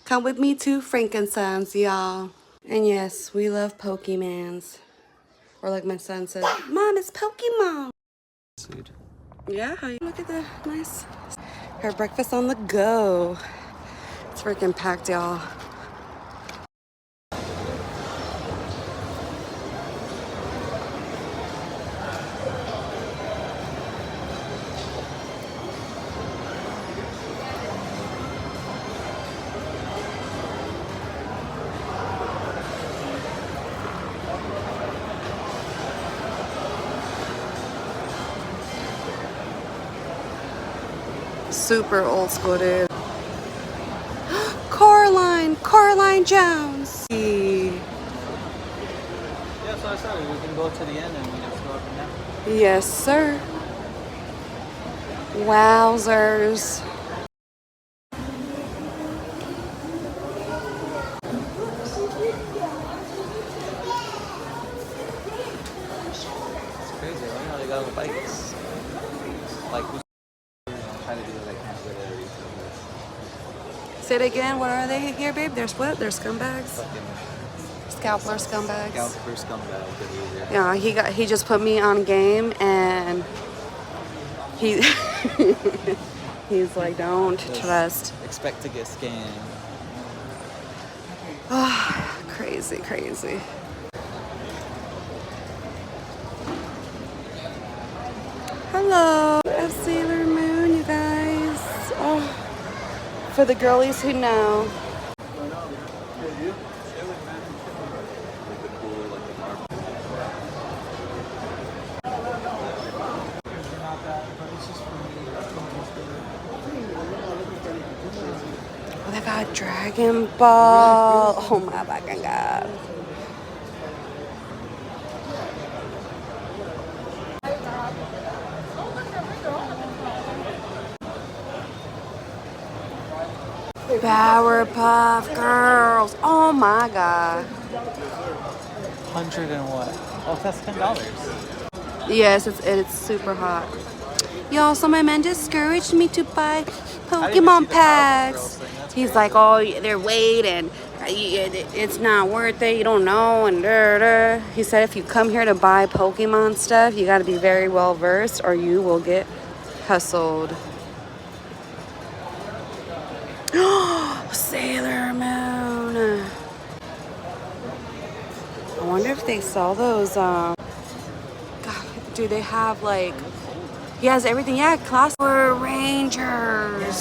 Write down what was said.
Come with me to Frankenstein's, y'all. And yes, we love Pokemans. Or like my son says, Mom, it's Pokemon. Food. Yeah, look at the nice. Her breakfast on the go. It's freaking packed, y'all. Super old school, dude. Coraline Jones. Yeah, so I said we can go to the end and we just go up and down. Yes, sir. Wowzers. It's crazy, right? How they got all the bikes. Like, who's trying to do what they can to get at everything. Say it again. What are they here, babe? There's what? They're scumbags. Fucking Scalper scumbags. scalper scumbag. Yeah, he just put me on game and he he's like, don't Just trust. Expect to get scammed. Oh, crazy. Hello, a Sailor Moon, you guys. Oh, for the girlies who know. Oh, they got Dragon Ball. Oh my fucking god. Powerpuff Girls. Oh my god. 100 and what? Oh, that's $10. Yes, it's super hot. Y'all, so my man discouraged me to buy Pokemon packs. He's like, oh, they're weight and it's not worth it. You don't know. And he said if you come here to buy Pokemon stuff, you got to be very well versed or you will get hustled. Sailor Moon. I wonder if they sell those. God, do they have like? He has everything. Yeah, Class Power Rangers.